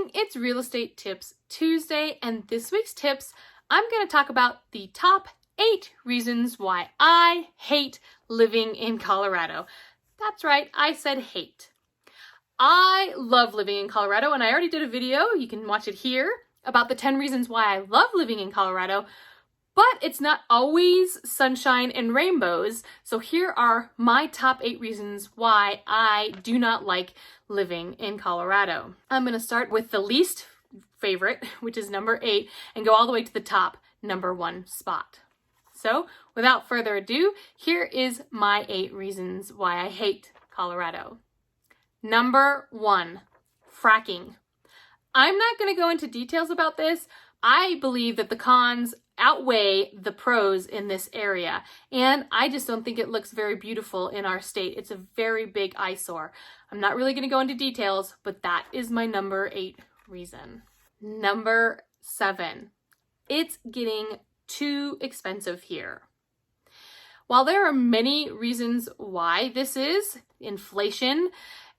morning, it's Real Estate Tips Tuesday, and this week's tips, I'm going to talk about the top 8 reasons why I hate living in Colorado. That's right, I said hate. I love living in Colorado, and I already did a video, you can watch it here, about the 10 reasons why I love living in Colorado, but it's not always sunshine and rainbows, so here are my top 8 reasons why I do not like living in Colorado. I'm going to start with the least favorite, which is number 8, and go all the way to the top, number 1 spot. So, without further ado, here is my 8 reasons why I hate Colorado. Number 1, fracking. I'm not going to go into details about this. I believe that the cons outweigh the pros in this area, and I just don't think it looks very beautiful in our state. It's a very big eyesore. I'm not really going to go into details, but that is my number 8 reason. Number 7, it's getting too expensive here. While there are many reasons why this is, inflation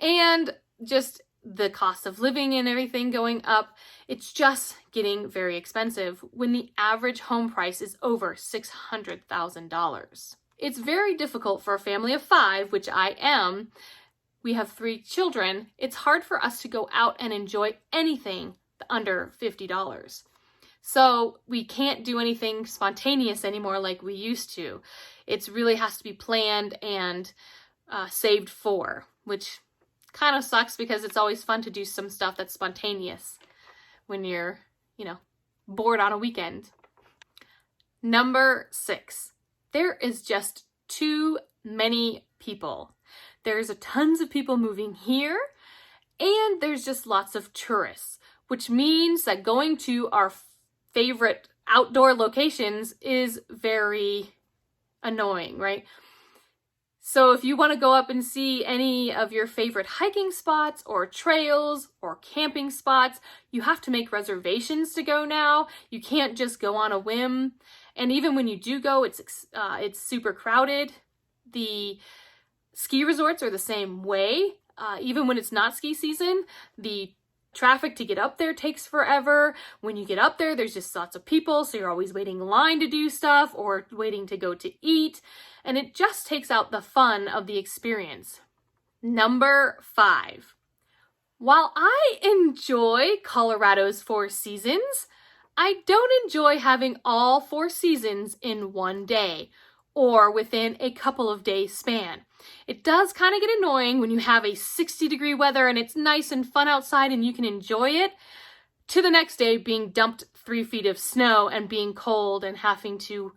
and just the cost of living and everything going up, it's just getting very expensive when the average home price is over $600,000. It's very difficult for a family of 5, which I am. We have 3 children. It's hard for us to go out and enjoy anything under $50. So we can't do anything spontaneous anymore like we used to. It really has to be planned and saved for, which kind of sucks because it's always fun to do some stuff that's spontaneous when you're, bored on a weekend. Number 6, there is just too many people. There's tons of people moving here, and there's just lots of tourists, which means that going to our favorite outdoor locations is very annoying, right? So if you want to go up and see any of your favorite hiking spots or trails or camping spots, you have to make reservations to go now. You can't just go on a whim. And even when you do go, it's super crowded. The ski resorts are the same way. Even when it's not ski season, the traffic to get up there takes forever. When you get up there, there's just lots of people, so you're always waiting in line to do stuff or waiting to go to eat, and it just takes out the fun of the experience. Number 5. While I enjoy Colorado's 4 seasons, I don't enjoy having all 4 seasons in one day or within a couple of days span. It does kind of get annoying when you have a 60-degree weather and it's nice and fun outside and you can enjoy it, to the next day being dumped 3 feet of snow and being cold and having to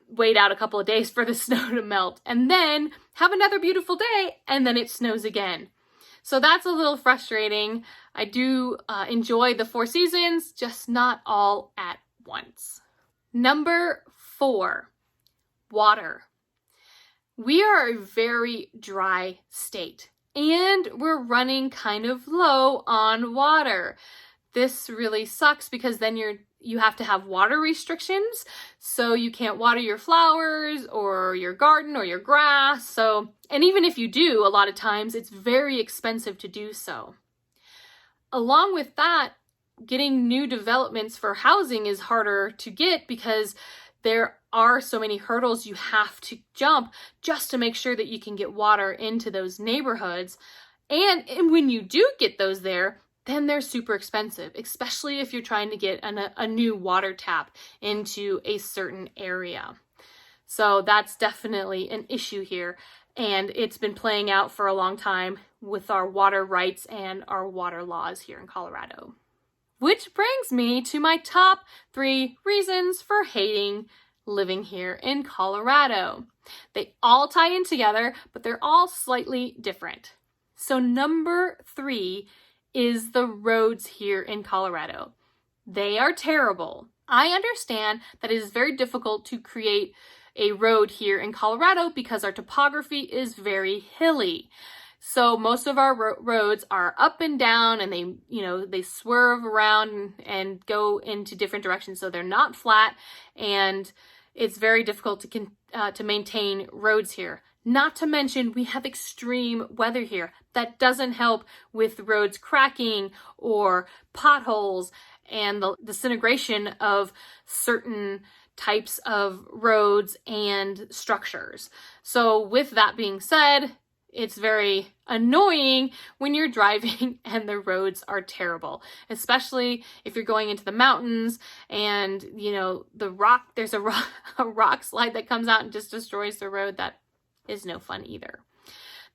wait out a couple of days for the snow to melt, and then have another beautiful day and then it snows again. So that's a little frustrating. I do enjoy the 4 seasons, just not all at once. Number 4, water. We are a very dry state, and we're running kind of low on water. This really sucks because then you have to have water restrictions, so you can't water your flowers or your garden or your grass. And even if you do, a lot of times it's very expensive to do so. Along with that, getting new developments for housing is harder to get because there are so many hurdles you have to jump just to make sure that you can get water into those neighborhoods. And when you do get those there, then they're super expensive, especially if you're trying to get a new water tap into a certain area. So that's definitely an issue here, and it's been playing out for a long time with our water rights and our water laws here in Colorado. Which brings me to my top 3 reasons for hating living here in Colorado. They all tie in together, but they're all slightly different. So number 3 is the roads here in Colorado. They are terrible. I understand that it is very difficult to create a road here in Colorado because our topography is very hilly. So most of our roads are up and down, and they swerve around and go into different directions. So they're not flat, and it's very difficult to maintain roads here. Not to mention, we have extreme weather here that doesn't help with roads cracking or potholes and the disintegration of certain types of roads and structures. So with that being said, it's very annoying when you're driving and the roads are terrible, especially if you're going into the mountains and, you know, there's a rock slide that comes out and just destroys the road. That is no fun either.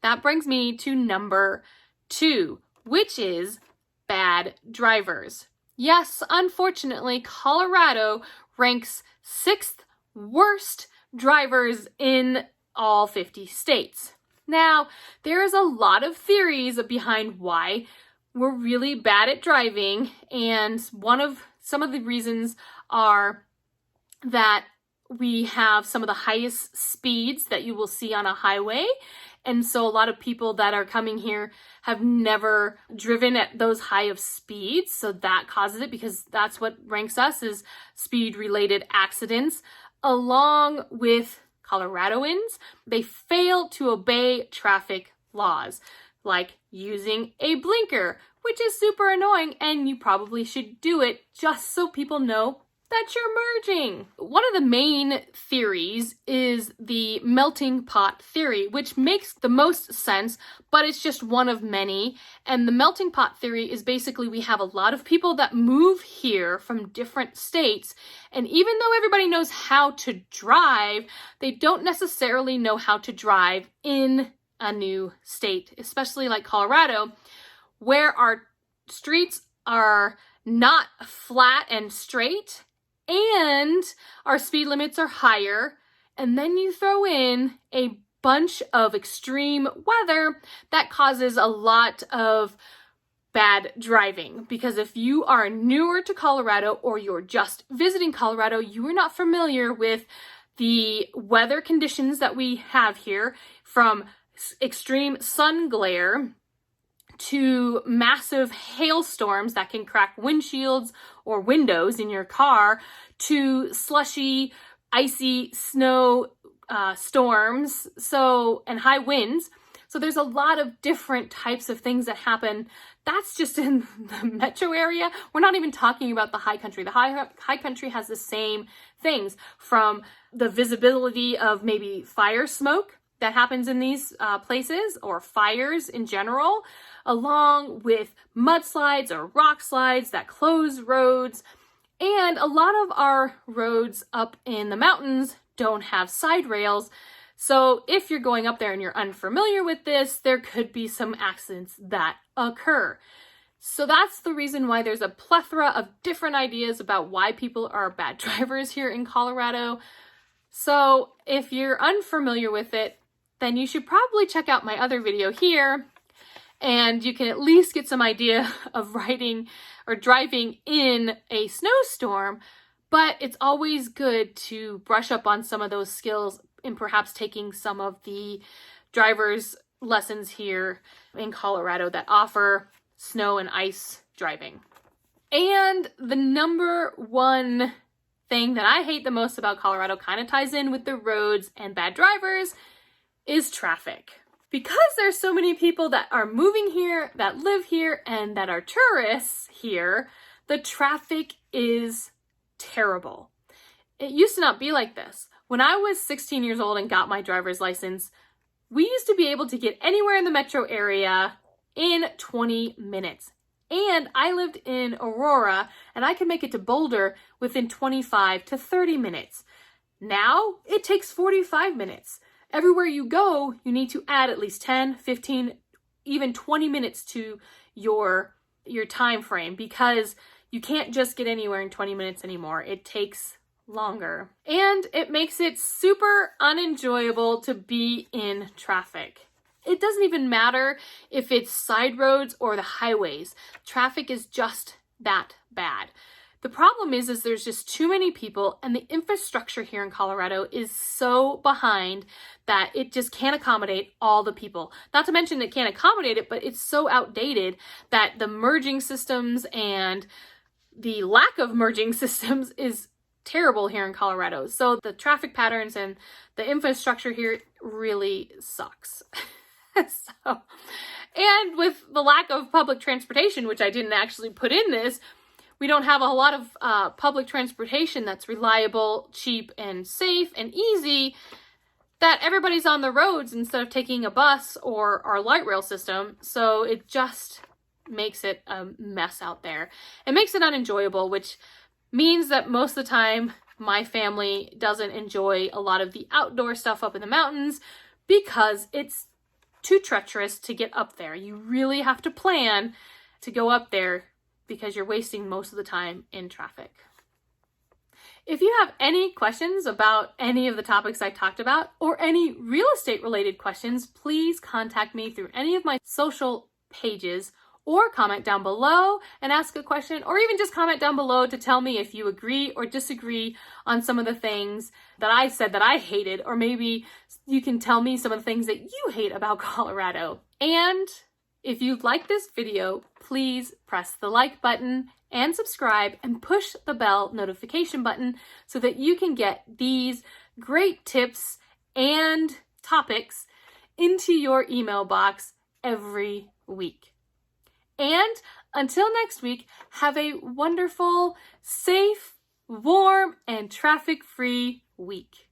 That brings me to number 2, which is bad drivers. Yes, unfortunately, Colorado ranks 6th worst drivers in all 50 states. Now, there is a lot of theories behind why we're really bad at driving, and some of the reasons are that we have some of the highest speeds that you will see on a highway. And so a lot of people that are coming here have never driven at those high of speeds. So that causes it, because that's what ranks us, is speed related accidents. Along with Coloradoans, they fail to obey traffic laws, like using a blinker, which is super annoying, and you probably should do it just so people know that you're merging. One of the main theories is the melting pot theory, which makes the most sense, but it's just one of many. And the melting pot theory is basically we have a lot of people that move here from different states, and even though everybody knows how to drive, they don't necessarily know how to drive in a new state, especially like Colorado, where our streets are not flat and straight, and our speed limits are higher, and then you throw in a bunch of extreme weather that causes a lot of bad driving. Because if you are newer to Colorado or you're just visiting Colorado, you are not familiar with the weather conditions that we have here, from extreme sun glare to massive hailstorms that can crack windshields or windows in your car, to slushy, icy snow storms, and high winds. So there's a lot of different types of things that happen. That's just in the metro area. We're not even talking about the high country. The high country has the same things, from the visibility of maybe fire smoke that happens in these places, or fires in general, along with mudslides or rock slides that close roads. And a lot of our roads up in the mountains don't have side rails. So if you're going up there and you're unfamiliar with this, there could be some accidents that occur. So that's the reason why there's a plethora of different ideas about why people are bad drivers here in Colorado. So if you're unfamiliar with it, then you should probably check out my other video here, and you can at least get some idea of riding or driving in a snowstorm. But it's always good to brush up on some of those skills and perhaps taking some of the driver's lessons here in Colorado that offer snow and ice driving. And the number one thing that I hate the most about Colorado kind of ties in with the roads and bad drivers is traffic. Because there's so many people that are moving here, that live here, and that are tourists here, the traffic is terrible. It used to not be like this. When I was 16 years old and got my driver's license, we used to be able to get anywhere in the metro area in 20 minutes. And I lived in Aurora, and I could make it to Boulder within 25 to 30 minutes. Now, it takes 45 minutes. Everywhere you go, you need to add at least 10, 15, even 20 minutes to your time frame, because you can't just get anywhere in 20 minutes anymore. It takes longer. And it makes it super unenjoyable to be in traffic. It doesn't even matter if it's side roads or the highways. Traffic is just that bad. The problem is there's just too many people, and the infrastructure here in Colorado is so behind that it just can't accommodate all the people. Not to mention it can't accommodate it, but it's so outdated that the merging systems and the lack of merging systems is terrible here in Colorado. So the traffic patterns and the infrastructure here really sucks. And with the lack of public transportation, which I didn't actually put in this, we don't have a lot of public transportation that's reliable, cheap, and safe and easy, that everybody's on the roads instead of taking a bus or our light rail system. So it just makes it a mess out there. It makes it unenjoyable, which means that most of the time my family doesn't enjoy a lot of the outdoor stuff up in the mountains because it's too treacherous to get up there. You really have to plan to go up there because you're wasting most of the time in traffic. If you have any questions about any of the topics I talked about or any real estate related questions, please contact me through any of my social pages or comment down below and ask a question, or even just comment down below to tell me if you agree or disagree on some of the things that I said that I hated, or maybe you can tell me some of the things that you hate about Colorado. And if you like this video, please press the like button and subscribe and push the bell notification button so that you can get these great tips and topics into your email box every week. And until next week, have a wonderful, safe, warm, and traffic-free week.